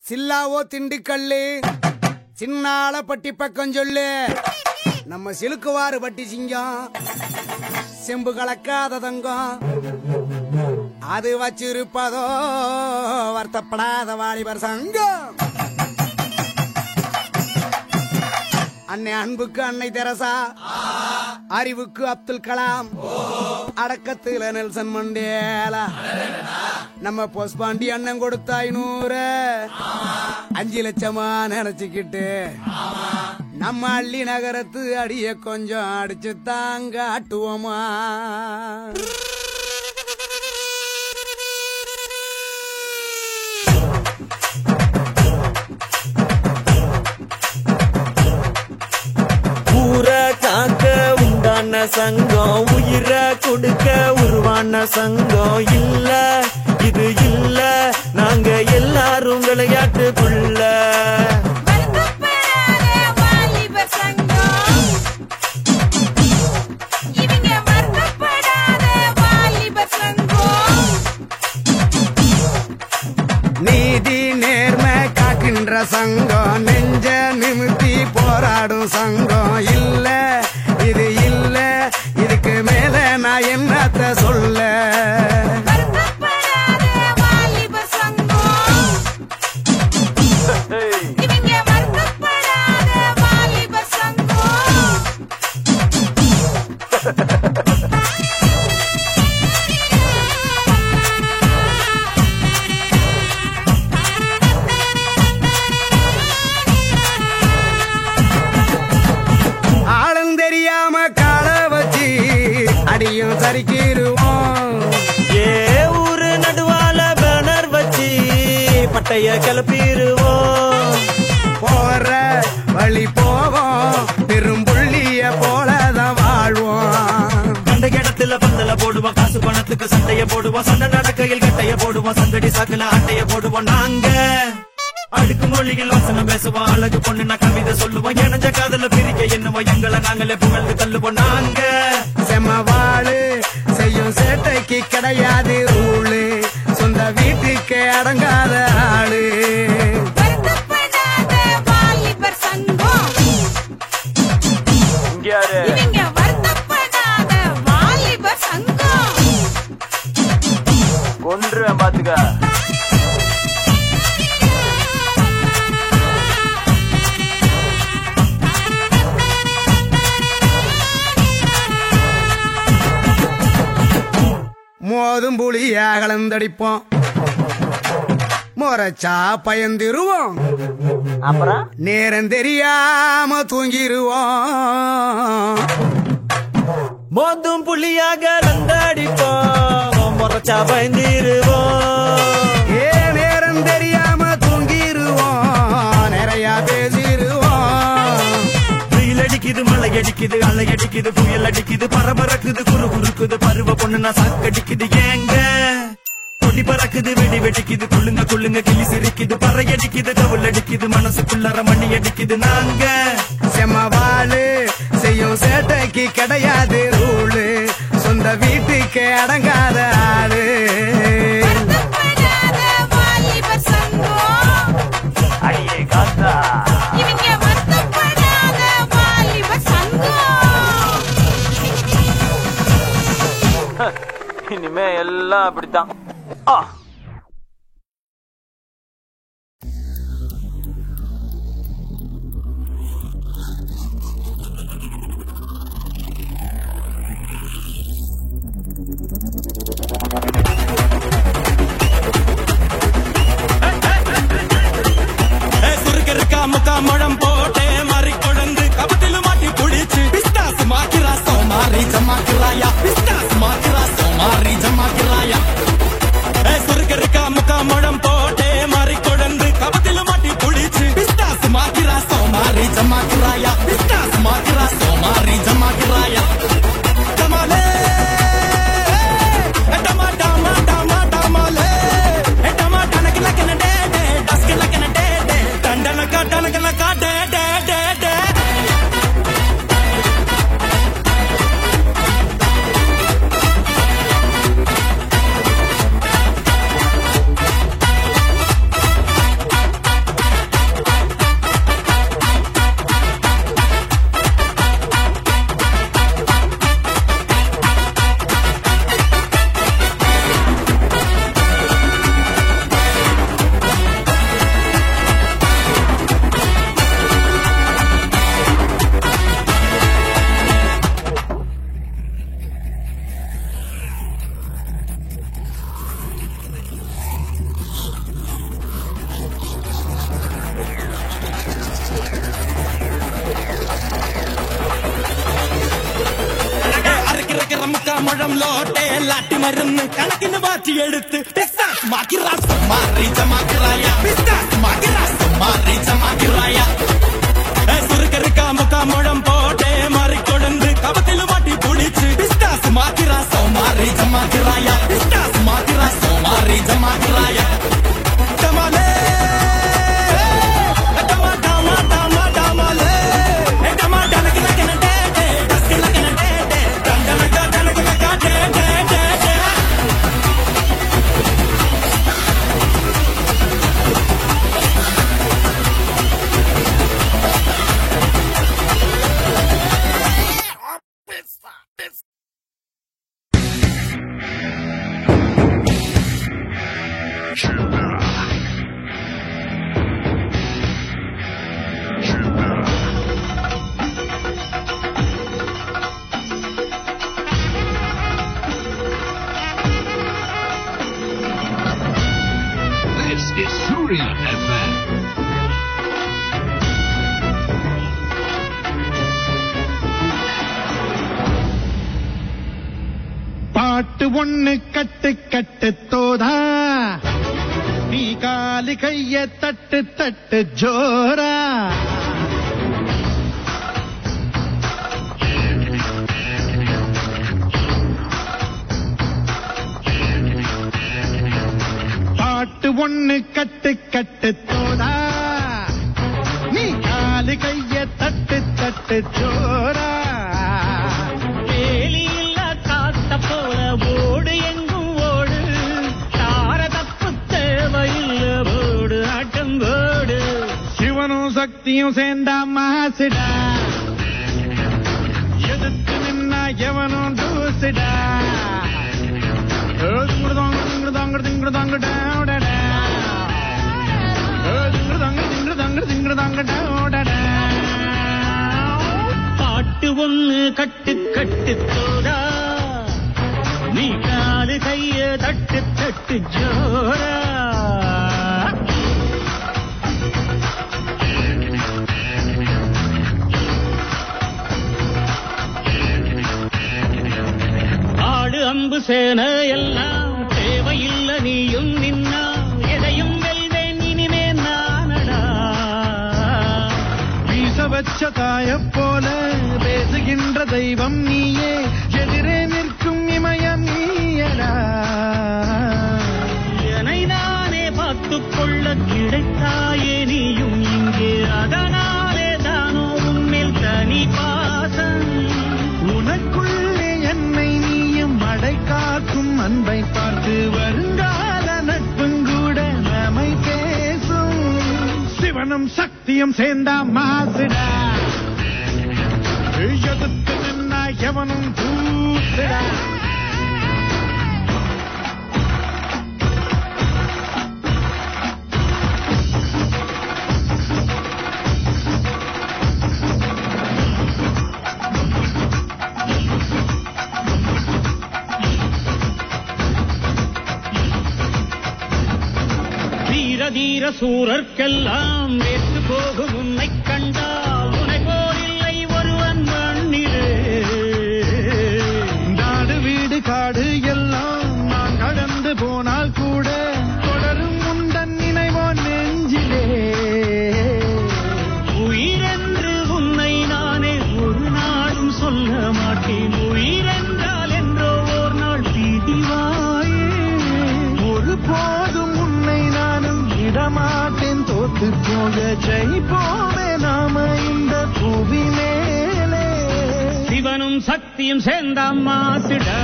சில்லாவோ திண்டுக்கல்லு சின்னால பட்டி பக்கம் சொல்லு நம்ம சிலுக்குவாறு பட்டி சிங்கம் செம்பு கலக்காத தங்கம் அது வச்சிருப்பதோ வருத்தப்படாத வாலிபர் சங்கம். அன்னை அன்புக்கு அன்னை தெரசா, அறிவுக்கு அப்துல் கலாம், அடக்கத்துல நெல்சன் மண்டேலா, நம்ம பொஸ்பாண்டி அண்ணன் கொடுத்த 500 5 லட்சமா நினைச்சுக்கிட்டு நம்ம அள்ளி நகரத்து அடிய கொஞ்சம் அடிச்சு தாங்க ஆட்டுவோமா. ஊரை காக்க உண்டான சங்கம், உயிரை கொடுக்க உருவான சங்கம். இல்ல இது இல்ல, நாங்க எல்லாரும் விளையாட்டுக்குள்ள. நீதி நேர்மை காக்கின்ற சங்கம், நெஞ்ச நிமித்தி போராடும் சங்கம். இல்ல இது இல்ல, இதுக்கு மேல நான் என்னத்த சொல்ல. அடியும் சரிக்கிருவோம். ஏ ஊரு நடுவால பேனர் வச்சு பட்டைய கிளப்பிடுவோம். போற வழி போவோம், பெரும்புள்ளிய போலதான் வாழ்வோம். கண்ட இடத்துல பந்தல போடுவோம், காசு பணத்துக்கு சண்டைய போடுவோம். சண்டை நடக்கையில் கட்டைய போடுவோம், சந்தடி சாக்குல அட்டைய போடுவோம். நாங்க அடுக்கு மொழியில் வசனம் பேசுவோம், அழகு பொண்ணுனா கவிதை சொல்லுவோம். இணைஞ்ச காதல பிரிக்க என்னவோம், எங்களை நாங்களே புகழ்ந்து தள்ளுவோம். நாங்க செம்மவாளு செய்யும் சேட்டைக்கு கிடையாது ரூளு, சொந்த வீட்டுக்கு அடங்காத ஆளு. ஒன்று பாத்துக்க. மோதும் புளிய கலந்தடிப்போம், முறைச்சா பயந்திருவோம். அப்புறம் நேரம் தெரியாம தூங்கிருவோம். மோதும் புள்ளியாக கலந்தடிப்போம், முறைச்சா பயந்திருவோம். ஏ நேரம் தெரியாம தூங்கிருவோம், நிறைய பேசிருவோம். வெயில் அடிக்குது, மழை அடிக்குது, அலை அடிக்குது, புயல் அடிக்குது, பரபரக்குது, குறு குறுக்குது, பருவ பொண்ணுனா சாக்கடிக்குது. ஏங்க கொடி பறக்குது, வெடி வெடிக்குது, குள்ளுங்க குள்ளுங்க கிளி சிரிக்குது, பறை அடிக்குது, தவுள் அடிக்குது, மனசுக்குள்ளற மணி அடிக்குது. நாங்க செம்மவாளு செய்யும் சேட்டைக்கு கிடையாது ரூளு, சொந்த வீட்டுக்கு அடங்காத ஆளு. அடியே காத்தா இனிமே எல்லாம் அப்படித்தான். முக்கா முழம் போட்டே மாறி கொழுந்து கபத்திலும் மாட்டி குடிச்சு பிஸ்டாஸ் மாக்கிறா சோமாரி ஜமாக்கிறாயா, பிஸ்டாஸ் மாக்கிறா சோமாரி ஜமாக்கிறாயா. சுருக்கருக்கா முக்கா முழம் போட்டே மாறி கொழுந்து கபத்திலும் மாட்டி குடிச்சு பிஸ்டாஸ் மாக்கிறா சோமாரி ஜமாக்கிறாயா, பிஸ்டாஸ் மாக்கிறா சோமாரி ஜமாக்கிறாயா. டமாலே டமா டமா டமா டமாலே டமா டனக்கல கனடே டஸ்கல கனடே டண்டனக்கா டனக்கலக்கா டே டே டே டே. குடம் லோட்டே லாட்டி மருந்து கணக்கின்னு மாற்றி எடுத்து பிஸ்தாஸ் மாக்கிராஸ் மாறி ஜமாக்கிராயா பிஸ்தாஸ் மாக்கிராஸ் மாறி ஜமாக்கிராயா சுருக்க இருக்கா முக்கா முழம் போட்டே மாறி கொண்டு கபத்தில மாட்டி புடிச்சு பிஸ்தாஸ் மாக்கிராஸ் மாறி ஜமாக்கிராயா பிஸ்தாஸ் மாக்கிராஸ் மாறி ஜமாக்கிராயா டமாலே பாட்டு ஒண்ணு கட்டு கட்டு தோதா நீ காலு கைய தட்டு தட்டு ஜோரா பாட்டு ஒண்ணு கட்டு கட்டு தோதா நீ காலு கைய தட்டு தட்டு ஜோரா போல ஓடு எங்கும் ஓடு தார தப்பு தேவையில்ல ஓடு ஆட்டம் ஓடு சிவனும் சக்தியும் சேர்ந்தா மாசுடா எதிர்த்து நின்னா எவனும் தூசுடா பாட்டு ஒண்ணு கட்டு கட்டு தோடா நீ காலு கைய தட்டு தட்டு ஜோரா ஆடு அம்பு சேன எல்லாம் தேவையில்ல நீயும் நின்னா எதையும் வெல்வேன் இனிமே நானடா வீச வச்ச தாய போல பேசுகின்ற தெய்வம் நீயே எதிரே நிற்கும் இமயம் நீயடா என்னை நானே பார்த்துக் கொள்ள கிடைத்தாயே நீயும் இங்கே அதனாலே தானோ உன்மேல் தனி பாசம் உனக்குள்ளே என்னை நீயும் அடை காக்கும் அன்பை பார்த்து வருங்கால நட்பும் கூட நம்மை பேசும் சிவனும் சக்தியும் சேர்ந்தா மாசுடா எதிர்த்து நின்னா எவனும் தூசுடா தீர தீர சூரர்க்கெல்லாம் வேற்று போகும் உன்னை கண்டால் உன்னை போரில்லை ஒருவன் மண்ணிலே நாடு வீடு காடு எல்லாம் நான் கடந்து போனால் கூட தொடரும் உந்தன் நினைவோ நெஞ்சிலே உயிரென்று உன்னை நானே ஒரு நாளும் சொல்ல மாட்டேன் உயிரென்றால் என்றோ ஒரு நாள் பிடிவாயே ஒரு போதும் உன்னை நானும் இடமாட்டேன் தோத்து போக ஜெயிப்போமே நாம இந்த புவி மேலே சிவனும் சக்தியும் சேர்ந்தா மாசுடா